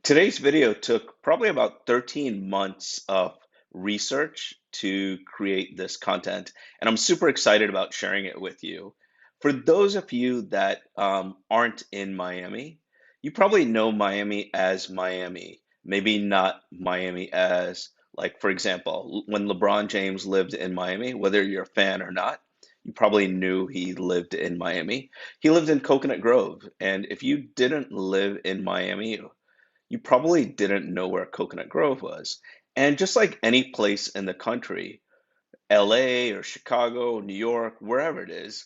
Today's video took probably about 13 months of research to create this content, and I'm super excited about sharing it with you. For those of you that aren't in Miami, you probably know Miami as Miami, maybe not Miami as, like, for example, when LeBron James lived in Miami, whether you're a fan or not, you probably knew he lived in Miami. He lived in Coconut Grove, and if you didn't live in Miami, you probably didn't know where Coconut Grove was. And just like any place in the country, LA or Chicago, New York, wherever it is,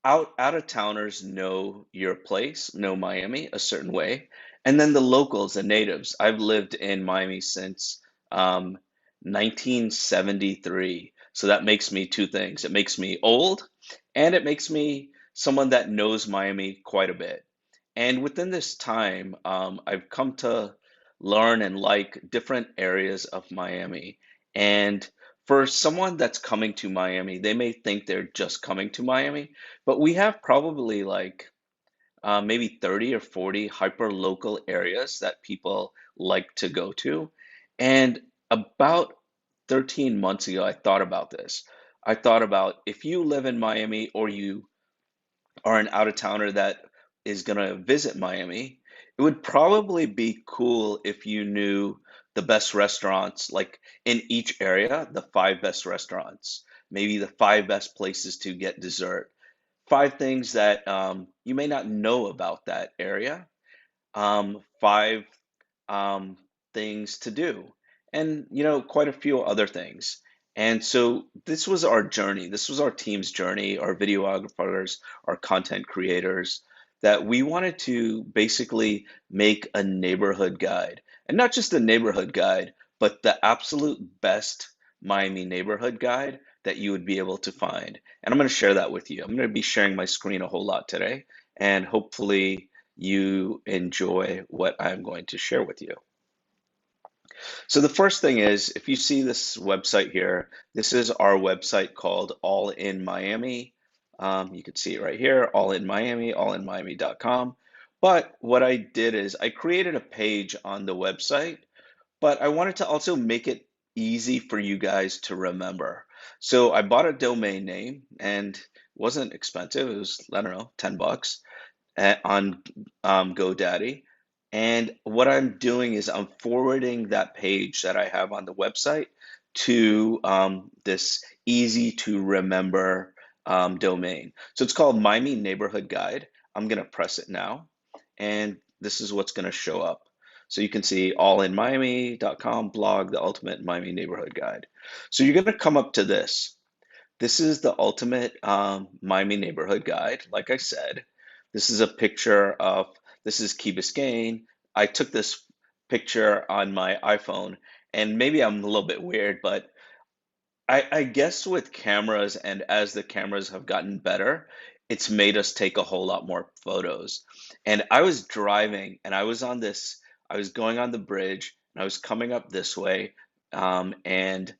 out of towners know your place, know Miami a certain way. And then the locals, the natives. I've lived in Miami since 1973. So that makes me two things. It makes me old and it makes me someone that knows Miami quite a bit. And within this time, I've come to learn and like different areas of Miami. And for someone that's coming to Miami, they may think they're just coming to Miami, but we have probably like maybe 30 or 40 hyper local areas that people like to go to. And about 13 months ago, I thought about this. I thought about if you live in Miami or you are an out of towner that is going to visit Miami, it would probably be cool if you knew the best restaurants, like in each area, the five best restaurants, maybe the five best places to get dessert, five things that you may not know about that area, five um, things to do, and quite a few other things. And so this was our journey. This was our team's journey, our videographers, our content creators, that we wanted to basically make a neighborhood guide. And not just a neighborhood guide, but the absolute best Miami neighborhood guide that you would be able to find. And I'm going to share that with you. I'm going to be sharing my screen a whole lot today, and hopefully you enjoy what I'm going to share with you. So the first thing is, if you see this website here, this is our website called All in Miami. You can see it right here, All in Miami, allinmiami.com. But what I did is I created a page on the website, but I wanted to also make it easy for you guys to remember. So I bought a domain name and it wasn't expensive. It was, I don't know, 10 bucks on GoDaddy. And what I'm doing is I'm forwarding that page that I have on the website to this easy to remember domain. So it's called Miami Neighborhood Guide. I'm going to press it now, and this is what's going to show up. So you can see allinmiami.com blog, the ultimate Miami neighborhood guide. So you're going to come up to this. This is the ultimate Miami neighborhood guide. Like I said, this is a picture of, this is Key Biscayne. I took this picture on my iPhone, and maybe I'm a little bit weird, but I guess with cameras and as the cameras have gotten better, it's made us take a whole lot more photos. And I was driving and I was going on the bridge and I was coming up this way. And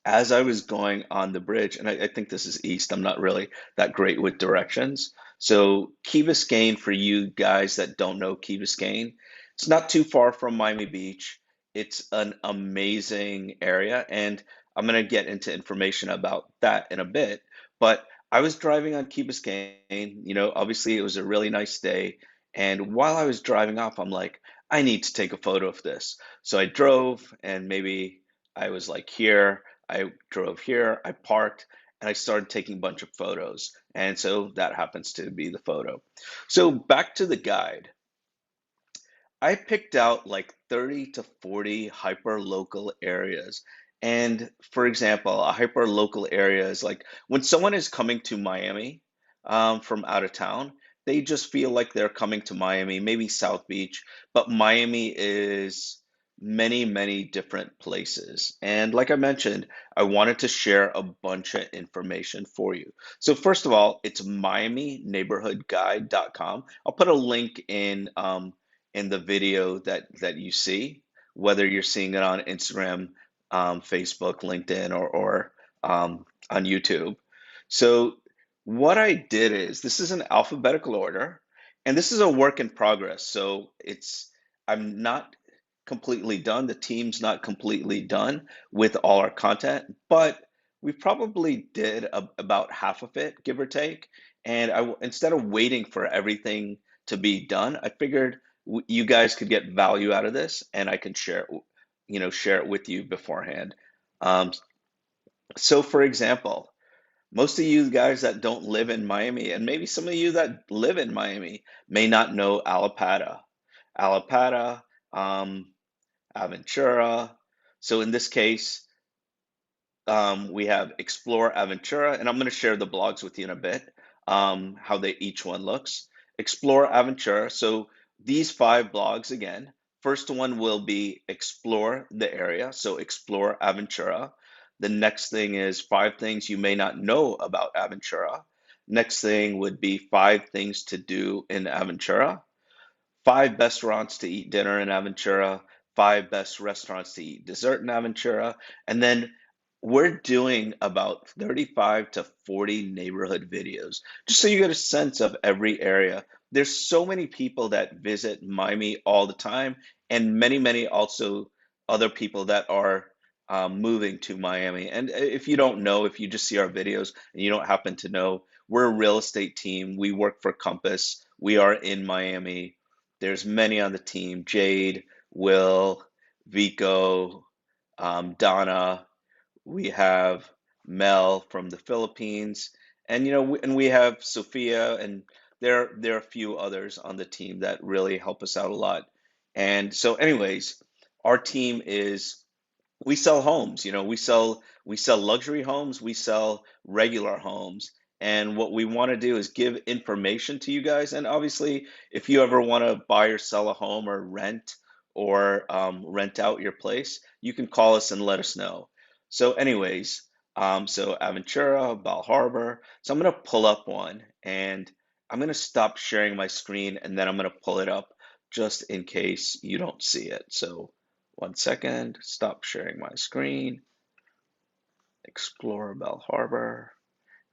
as I was going on the bridge, and I think this is east, I'm not really that great with directions. So Key Biscayne, for you guys that don't know Key Biscayne, it's not too far from Miami Beach. It's an amazing area, and I'm gonna get into information about that in a bit. But I was driving on Key Biscayne, obviously it was a really nice day. And while I was driving off, I'm like, I need to take a photo of this. So I drove, and maybe I was like here. I drove here, I parked, and I started taking a bunch of photos. And so that happens to be the photo. So back to the guide. I picked out like 30 to 40 hyper local areas. And for example, a hyper local area is like when someone is coming to Miami from out of town, they just feel like they're coming to Miami, maybe South Beach, but Miami is many, many different places. And like I mentioned, I wanted to share a bunch of information for you. So first of all, it's miamineighborhoodguide.com. I'll put a link in the video that you see, whether you're seeing it on Instagram, Facebook, LinkedIn, or on YouTube. So what I did is this is an alphabetical order, and this is a work in progress. So I'm not completely done. The team's not completely done with all our content, but we probably did about half of it, give or take. And instead of waiting for everything to be done, I figured you guys could get value out of this, and I can share it, share it with you beforehand. Um, so, for example, most of you guys that don't live in Miami, and maybe some of you that live in Miami, may not know Alapata. Alapata, um, Aventura. So in this case, we have Explore Aventura, and I'm going to share the blogs with you in a bit, how they each one looks. Explore Aventura. So these five blogs again. First one will be Explore the area. So Explore Aventura. The next thing is five things you may not know about Aventura. Next thing would be five things to do in Aventura. Five best restaurants to eat dinner in Aventura, five best restaurants to eat dessert in Aventura, and then we're doing about 35 to 40 neighborhood videos, just so you get a sense of every area. There's so many people that visit Miami all the time, and many, many also other people that are moving to Miami. And if you don't know, if you just see our videos and you don't happen to know, we're a real estate team. We work for Compass. We are in Miami. There's many on the team: Jade, Will, Vico, Donna. We have Mel from the Philippines, and we have Sophia, and there are a few others on the team that really help us out a lot. And so, anyways, our team is we sell homes. We sell luxury homes, we sell regular homes, and what we want to do is give information to you guys. And obviously, if you ever want to buy or sell a home or rent out your place, you can call us and let us know. So anyways, so Aventura, Bal Harbor. So I'm going to pull up one, and I'm going to stop sharing my screen, and then I'm going to pull it up just in case you don't see it. So 1 second, stop sharing my screen, explore Belle Harbor.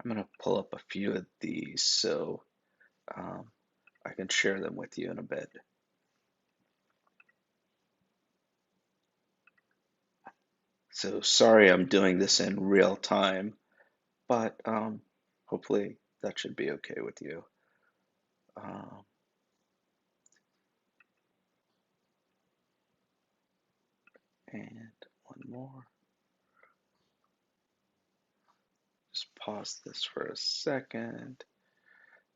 I'm going to pull up a few of these so um, I can share them with you in a bit. So sorry I'm doing this in real time, but hopefully that should be okay with you. Um, and one more. Just pause this for a second.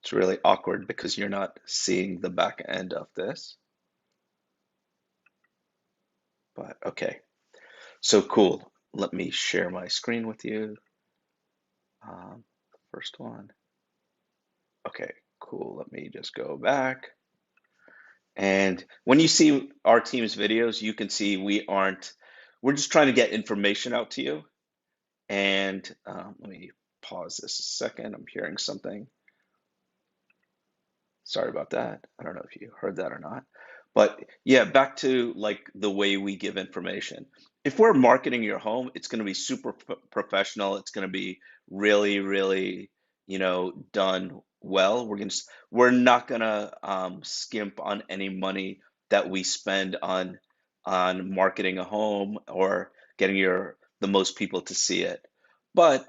It's really awkward because you're not seeing the back end of this, but okay. So cool. Let me share my screen with you. First one. Okay, cool. Let me just go back. And when you see our team's videos, you can see we're just trying to get information out to you. And let me pause this a second. I'm hearing something. Sorry about that. I don't know if you heard that or not. But yeah, back to like the way we give information. If we're marketing your home, it's going to be super professional. It's going to be really, really, done well. We're not going to skimp on any money that we spend on marketing a home or getting the most people to see it. But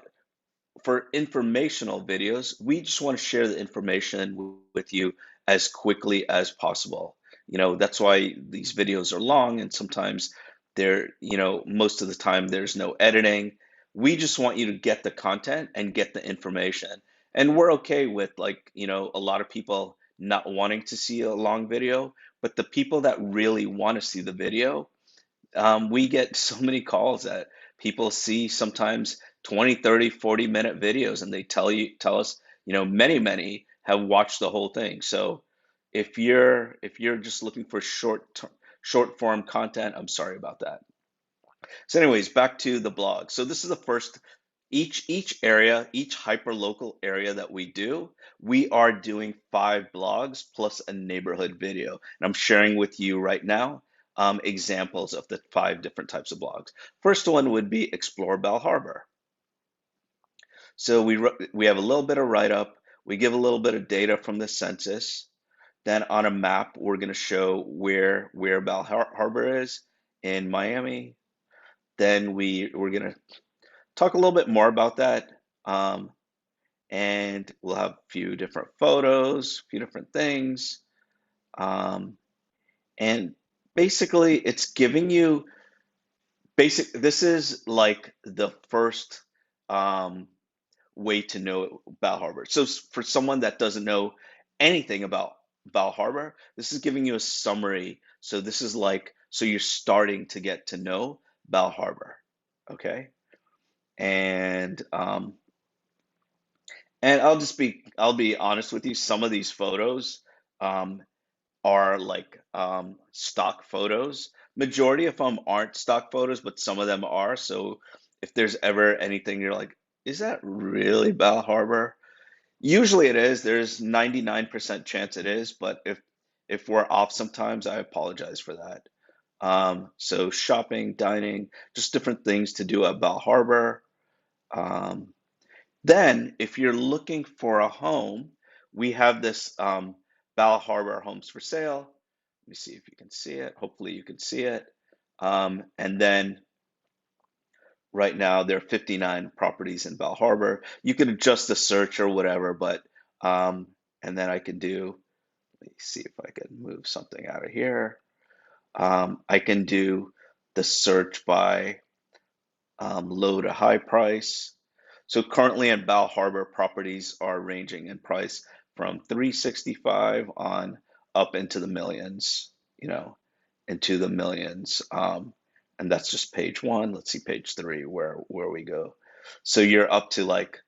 for informational videos, we just want to share the information with you as quickly as possible. That's why these videos are long, and sometimes most of the time there's no editing. We just want you to get the content and get the information. And we're okay with, like, a lot of people not wanting to see a long video, but the people that really want to see the video, we get so many calls that people see sometimes 20, 30, 40 minute videos, and they tell us, many, many have watched the whole thing. So if you're just looking for short form content, I'm sorry about that. So anyways, back to the blog. So this is the first, each area, each hyper local area that we do, we are doing five blogs plus a neighborhood video. And I'm sharing with you right now examples of the five different types of blogs. First one would be Explore Belle Harbor. So we have a little bit of write up. We give a little bit of data from the census. Then on a map, we're going to show where Bal Harbor is in Miami. Then we're going to talk a little bit more about that. And we'll have a few different photos, a few different things. Um, and basically, it's giving you this is like the first um, way to know Bal Harbor. So for someone that doesn't know anything about Bal Harbor, this is giving you a summary. So this is like, so you're starting to get to know Bal Harbor, okay? And I'll be honest with you. Some of these photos um, are like stock photos. Majority of them aren't stock photos, but some of them are. So if there's ever anything you're like, is that really Bal Harbor? Usually it is. There's 99% chance it is, but if we're off sometimes, I apologize for that. So shopping, dining, just different things to do at Bal Harbor. Um, then, if you're looking for a home, we have this Bal Harbor Homes for Sale. Let me see if you can see it. Hopefully, you can see it. And then right now, there are 59 properties in Bal Harbor. You can adjust the search or whatever, but and then I can do, let me see if I can move something out of here. I can do the search by low to high price. So currently in Bal Harbor, properties are ranging in price from 365 on up into the millions, you know, into the millions. And that's just page one. Let's see page three where we go. So you're up to like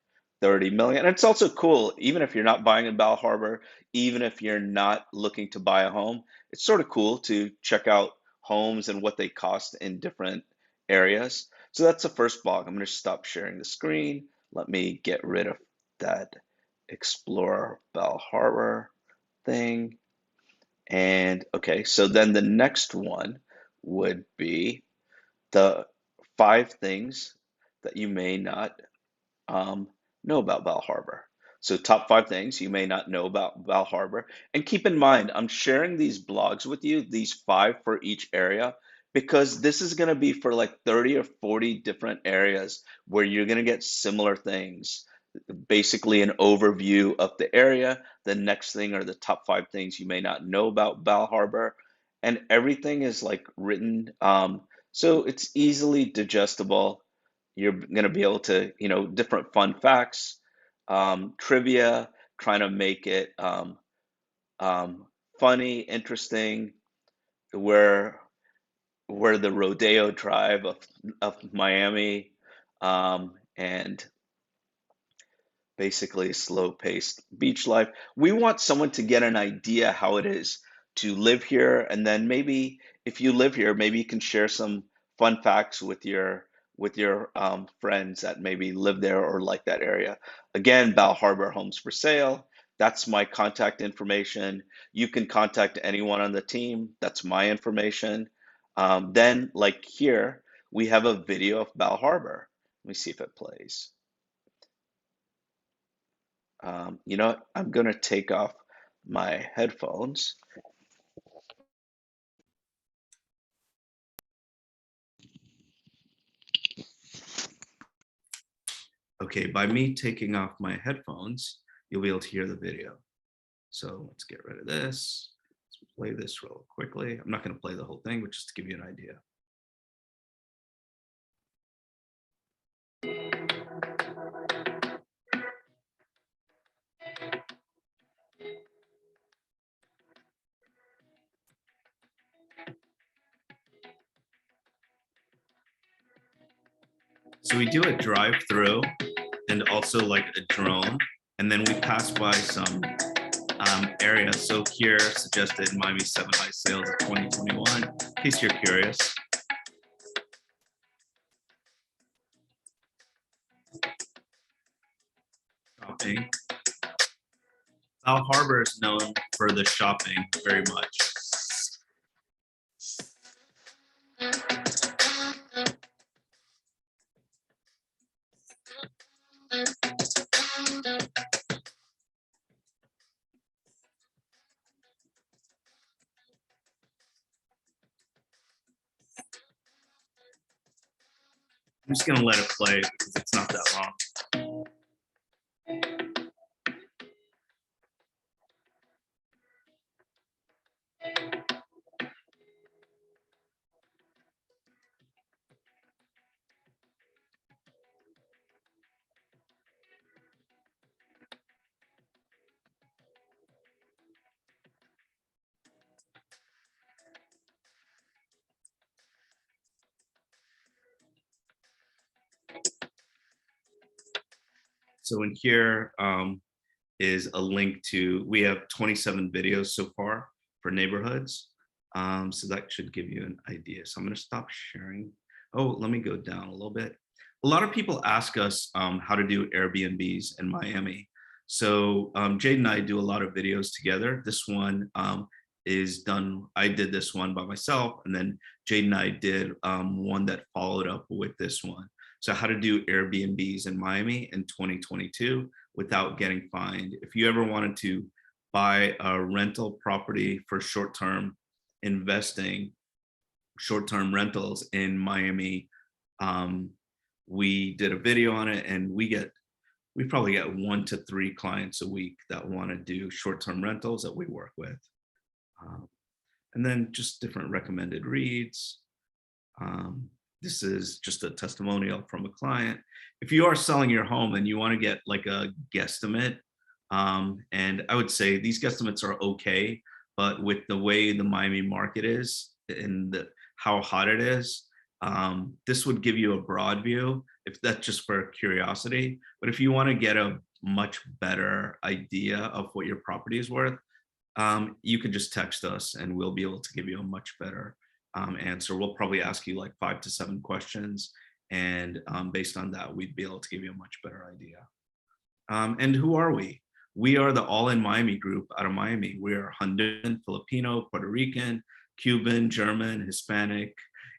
30 million. And it's also cool, even if you're not buying in Bal Harbor, even if you're not looking to buy a home, it's sort of cool to check out homes and what they cost in different areas. So that's the first blog. I'm going to stop sharing the screen. Let me get rid of that Explore Bal Harbor thing. And okay, so then the next one would be the 5 things that you may not um, know about Bal Harbor. So, top 5 things you may not know about Bal Harbor. And keep in mind, I'm sharing these blogs with you, these 5 for each area, because this is going to be for like 30 or 40 different areas where you're going to get similar things. Basically, an overview of the area. The next thing are the top 5 things you may not know about Bal Harbor. And everything is like written, so it's easily digestible. You're going to be able to, different fun facts, trivia, trying to make it um, funny, interesting. Where the rodeo tribe of Miami, and basically slow-paced beach life. We want someone to get an idea how it is to live here, and then maybe if you live here, maybe you can share some fun facts with your friends that maybe live there or like that area. Again, Bal Harbor Homes for Sale. That's my contact information. You can contact anyone on the team. That's my information. Then, like here, we have a video of Bal Harbor. Let me see if it plays. You know what? I'm gonna take off my headphones. Okay, by me taking off my headphones, you'll be able to hear the video. So let's get rid of this. Let's play this real quickly. I'm not gonna play the whole thing, but just to give you an idea. So we do a drive-through and also like a drone, and then we pass by some areas. So here suggested Miami 7 high sales of 2021, in case you're curious. Shopping. Bal Harbor is known for the shopping very much. I'm just gonna let it play because it's not that long. So in here is a link to, we have 27 videos so far for neighborhoods. So that should give you an idea. So I'm gonna stop sharing. Oh, let me go down a little bit. A lot of people ask us how to do Airbnbs in Miami. So Jade and I do a lot of videos together. This one is done, I did this one by myself, and then Jade and I did one that followed up with this one. So how to do Airbnbs in Miami in 2022 without getting fined. If you ever wanted to buy a rental property for short-term investing, short-term rentals in Miami, we did a video on it, and we probably get 1 to 3 clients a week that want to do short-term rentals that we work with. And then just different recommended reads. This is just a testimonial from a client. If you are selling your home and you want to get like a guesstimate, and I would say these guesstimates are okay, but with the way the Miami market is and how hot it is, this would give you a broad view, if that's just for curiosity. But if you want to get a much better idea of what your property is worth, you could just text us and we'll be able to give you a much better answer. We'll probably ask you like 5 to 7 questions, and based on that, we'd be able to give you a much better idea. And who are we? We are the All in Miami group out of Miami. We are Honduran, Filipino, Puerto Rican, Cuban, German, Hispanic,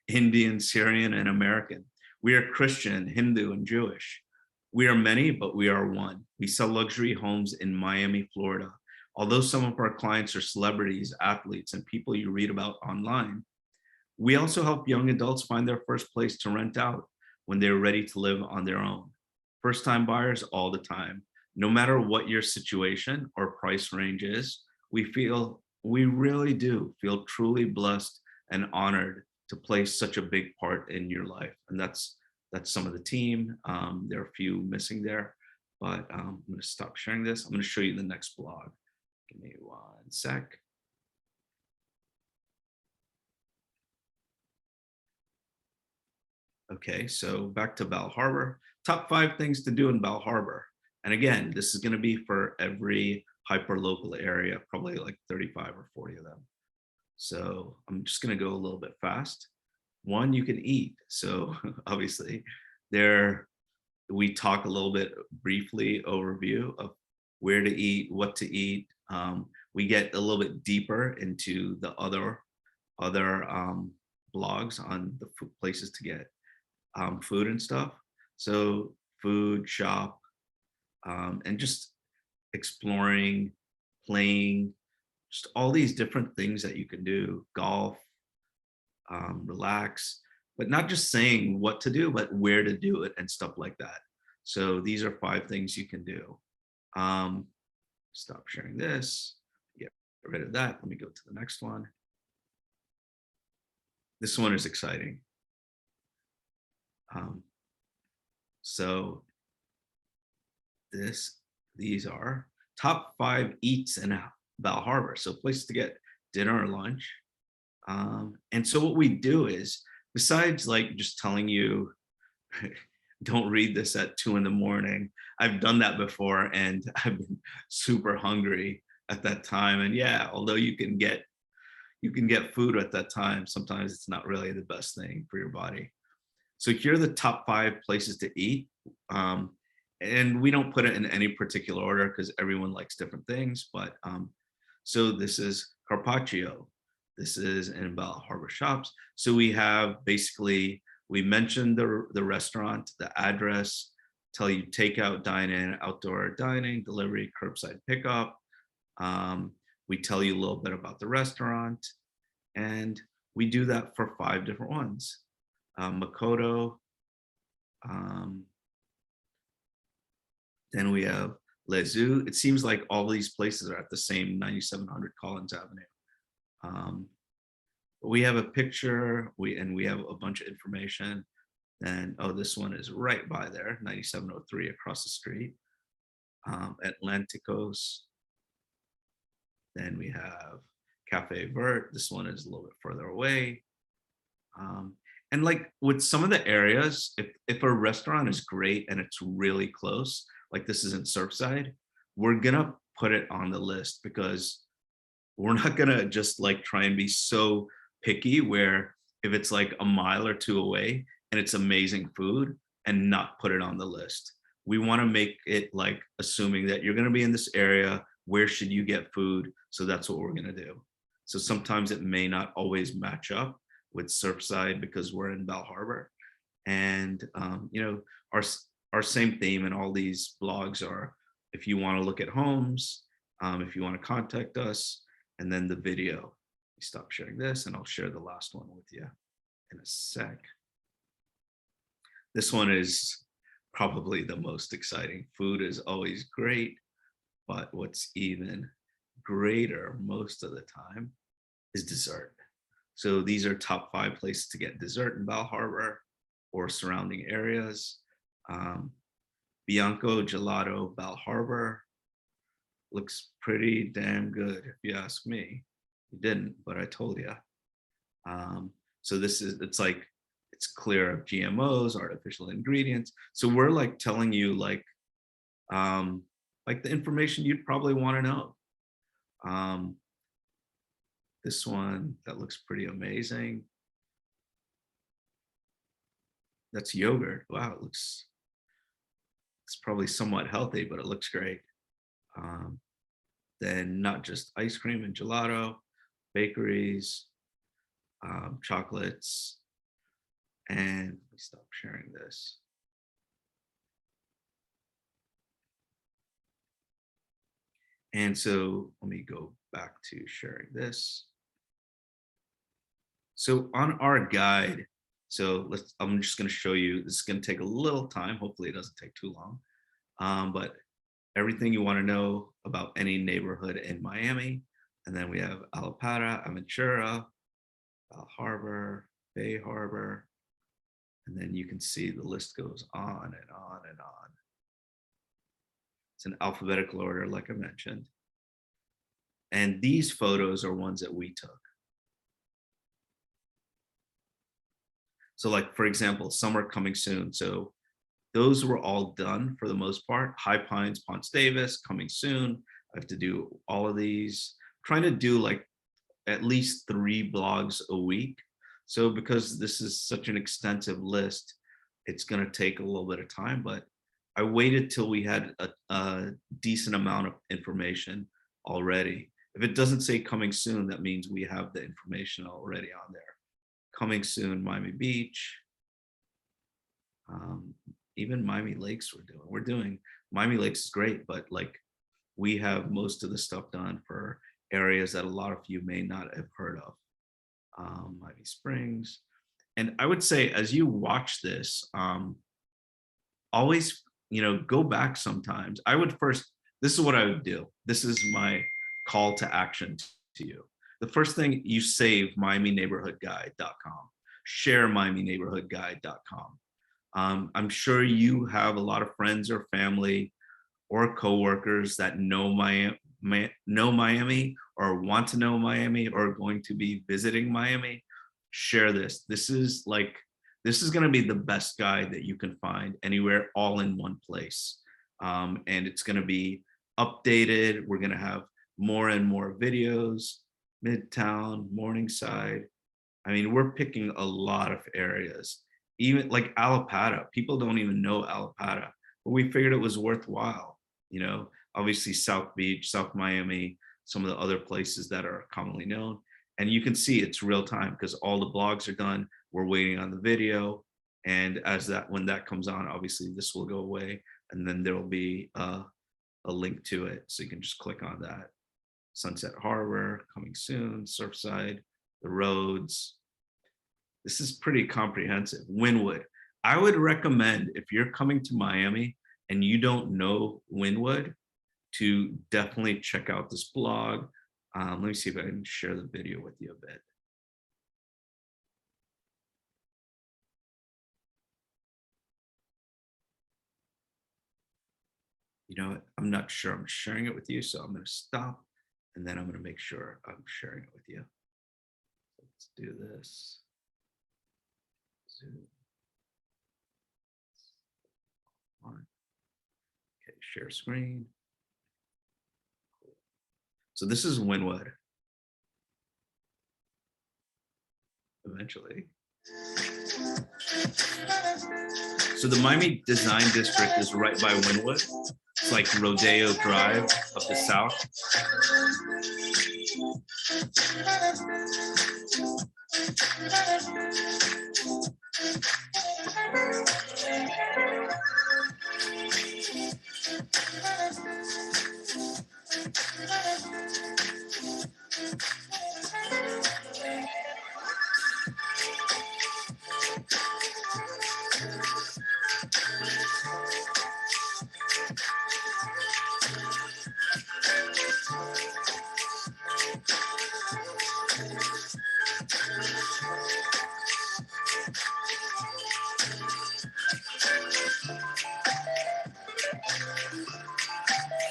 Indian, Syrian, and American. We are Christian, Hindu, and Jewish. We are many, but we are one. We sell luxury homes in Miami, Florida. Although some of our clients are celebrities, athletes, and people you read about online, we also help young adults find their first place to rent out when they're ready to live on their own. First-time buyers all the time. No matter what your situation or price range is, we really do feel truly blessed and honored to play such a big part in your life. And that's some of the team. There are a few missing there, but I'm going to stop sharing this. I'm going to show you the next blog. Give me 1 sec. Okay, so back to Belle Harbor. Top 5 things to do in Belle Harbor. And again, this is going to be for every hyper local area, probably like 35 or 40 of them. So I'm just going to go a little bit fast. 1, you can eat. So obviously there, we talk a little bit briefly overview of where to eat, what to eat. We get a little bit deeper into the other blogs on the places to get food and stuff. So food, shop, and just exploring, playing, just all these different things that you can do. Golf, relax, but not just saying what to do, but where to do it and stuff like that. So these are 5 things you can do. Stop sharing this, get rid of that. Let me go to the next one. This one is exciting. So these are top 5 eats in Belle Harbor. So places to get dinner or lunch. And so what we do is, besides like just telling you, don't read this at 2 in the morning. I've done that before and I've been super hungry at that time. And yeah, although you can get food at that time, sometimes it's not really the best thing for your body. So here are the top 5 places to eat. And we don't put it in any particular order because everyone likes different things. But so this is Carpaccio. This is in Belle Harbor Shops. So we have basically, we mentioned the restaurant, the address, tell you takeout, dine-in, outdoor dining, delivery, curbside pickup. We tell you a little bit about the restaurant, and we do that for 5 different ones. Makoto, Um, then we have Les Zoo. It seems like all these places are at the same 9700 Collins Avenue. Um, we have a picture, we have a bunch of information. And oh, this one is right by there, 9703 across the street. Atlanticos. Then we have Cafe Vert. This one is a little bit further away. Um, and like with some of the areas, if a restaurant is great and it's really close, like this is in Surfside, we're gonna put it on the list because we're not gonna just like try and be so picky where if it's like a mile or two away and it's amazing food and not put it on the list. We want to make it like assuming that you're going to be in this area, where should you get food? So that's what we're going to do. So sometimes it may not always match up with Surfside because we're in Belle Harbor. And you know, our our same theme in all these blogs are if you want to look at homes, if you want to contact us, and then the video. Stop sharing this and I'll share the last one with you in a sec. This one is probably the most exciting. Food is always great, but what's even greater most of the time is dessert. So these are top 5 places to get dessert in Belle Harbor or surrounding areas. Bianco Gelato Belle Harbor looks pretty damn good if you ask me. You didn't, but I told you. So this is, it's like, it's clear of GMOs, artificial ingredients. So we're like telling you like the information you'd probably want to know. This one, that looks pretty amazing. That's yogurt. Wow, it's probably somewhat healthy, but it looks great. Then not just ice cream and gelato, bakeries, chocolates, and let me stop sharing this. And so let me go back to sharing this. So on our guide, so I'm just going to show you, this is going to take a little time. Hopefully it doesn't take too long. But everything you want to know about any neighborhood in Miami. And then we have Alapata, Aventura, Belle Harbor, Bay Harbor. And then you can see the list goes on and on and on. It's in alphabetical order, like I mentioned. And these photos are ones that we took. So like, for example, summer coming soon. So those were all done for the most part. High Pines, Ponce Davis, coming soon. I have to do all of these. I'm trying to do like at least 3 blogs a week. So because this is such an extensive list, it's going to take a little bit of time, but I waited till we had a decent amount of information already. If it doesn't say coming soon, that means we have the information already on there. Coming soon, Miami Beach. Even Miami Lakes we're doing. Miami Lakes is great, but like we have most of the stuff done for areas that a lot of you may not have heard of. Miami Springs. And I would say as you watch this, always, you know, go back sometimes. I would first, this is what I would do. This is my call to action to you. The first thing, you save MiamiNeighborhoodGuide.com, share MiamiNeighborhoodGuide.com. I'm sure you have a lot of friends or family or coworkers that know Miami or want to know Miami or are going to be visiting Miami. Share this. This is going to be the best guide that you can find anywhere, all in one place. And it's going to be updated. We're going to have more and more videos, Midtown, Morningside. I mean, we're picking a lot of areas, even like Alapata. People don't even know Alapata, but we figured it was worthwhile. You know, obviously South Beach, South Miami, some of the other places that are commonly known. And you can see it's real time because all the blogs are done. We're waiting on the video. And when that comes on, obviously this will go away. And then there will be a link to it. So you can just click on that. Sunset Harbor, coming soon, Surfside, the roads. This is pretty comprehensive. Wynwood. I would recommend, if you're coming to Miami and you don't know Wynwood, to definitely check out this blog. Let me see if I can share the video with you a bit. You know what? I'm not sure I'm sharing it with you, so I'm going to stop and then I'm going to make sure I'm sharing it with you. Let's do this. Zoom. On. Okay, share screen. So this is Wynwood. Eventually. So the Miami Design District is right by Wynwood. It's like Rodeo Drive up the south.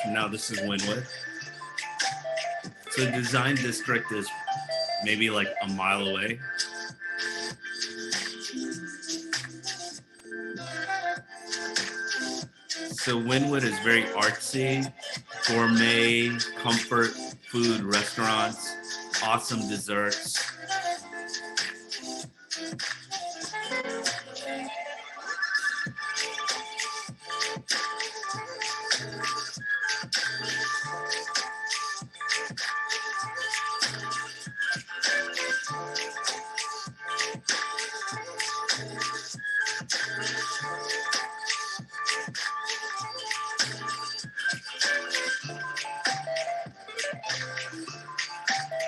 Now this is Wynwood. So the design district is maybe like a mile away. So Wynwood is very artsy, gourmet, comfort food restaurants, awesome desserts.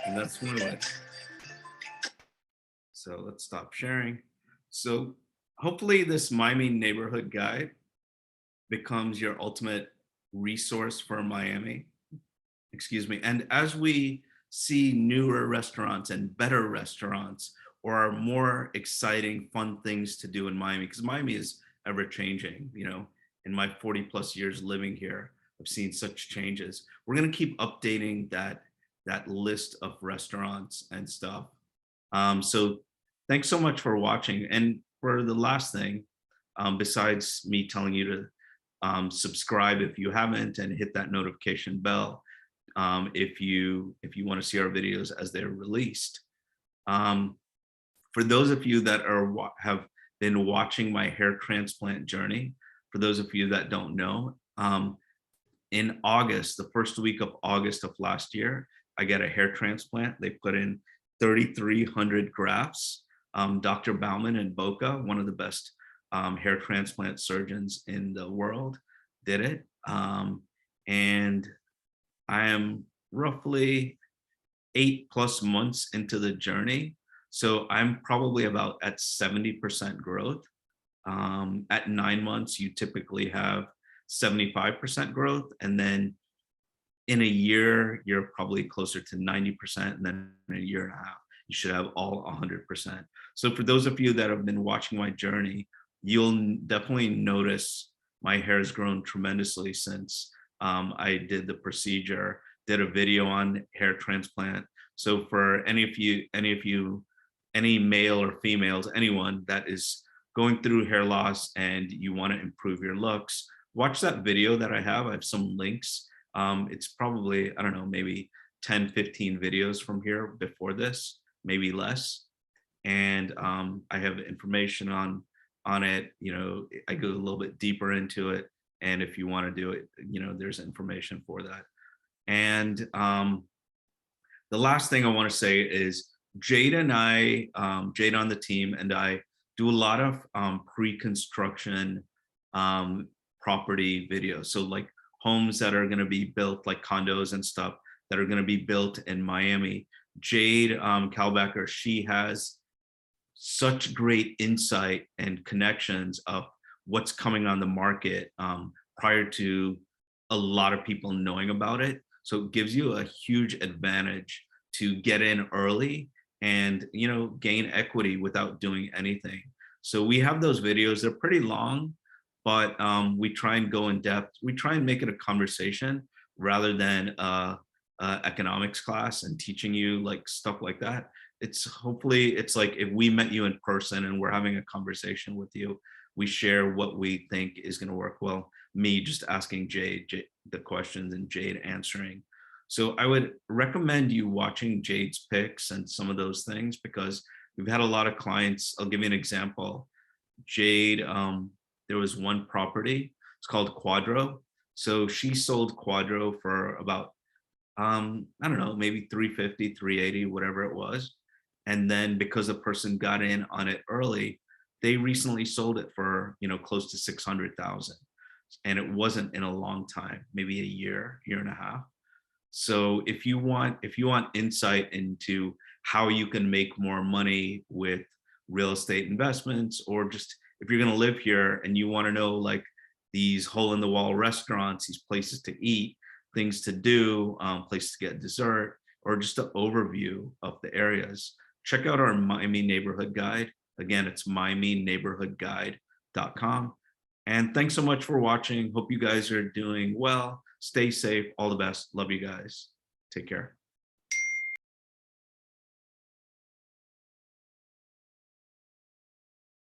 And that's Wynwood. So let's stop sharing. So hopefully this Miami neighborhood guide becomes your ultimate resource for Miami. Excuse me. And as we see newer restaurants and better restaurants or more exciting, fun things to do in Miami, because Miami is ever changing, you know, in my 40 plus years living here, I've seen such changes. We're going to keep updating that list of restaurants and stuff. So thanks so much for watching. And for the last thing, besides me telling you to subscribe if you haven't and hit that notification bell if you want to see our videos as they're released. For those of you that have been watching my hair transplant journey, for those of you that don't know, in August, the first week of August of last year, I got a hair transplant. They put in 3,300 grafts. Dr. Bauman in Boca, one of the best hair transplant surgeons in the world, did it. And I am roughly 8+ months into the journey. So I'm probably about at 70% growth. At 9 months, you typically have 75% growth. And then in a year, you're probably closer to 90%. And then in a year and a half, you should have all 100%. So for those of you that have been watching my journey, you'll definitely notice my hair has grown tremendously since I did the procedure, did a video on hair transplant. So for any male or females, anyone that is going through hair loss and you want to improve your looks, watch that video that I have. I have some links. It's probably, I don't know, maybe 10, 15 videos from here before this, maybe less. And I have information on it. You know, I go a little bit deeper into it. And if you want to do it, you know, there's information for that. And the last thing I want to say is Jade and I, Jade on the team and I do a lot of pre-construction property videos. So like homes that are going to be built, like condos and stuff that are going to be built in Miami. Jade Kalbacher, she has such great insight and connections of what's coming on the market prior to a lot of people knowing about it. So it gives you a huge advantage to get in early and gain equity without doing anything. So we have those videos. They're pretty long, but we try and go in depth. We try and make it a conversation rather than economics class and teaching you like stuff like that. It's hopefully it's like if we met you in person and we're having a conversation with you, we share what we think is going to work well. Me just asking Jade the questions and Jade answering. So I would recommend you watching Jade's picks and some of those things because we've had a lot of clients. I'll give you an example. Jade, there was one property. It's called Quadro. So she sold Quadro for about I don't know, maybe 350, 380, whatever it was. And then because the person got in on it early, they recently sold it for, close to 600,000. And it wasn't in a long time, maybe a year and a half. So if you want insight into how you can make more money with real estate investments, or just if you're going to live here and you want to know like these hole in the wall restaurants, these places to eat, things to do, places to get dessert, or just an overview of the areas, check out our Miami Neighborhood Guide. Again, it's miamineighborhoodguide.com. And thanks so much for watching. Hope you guys are doing well. Stay safe. All the best. Love you guys. Take care.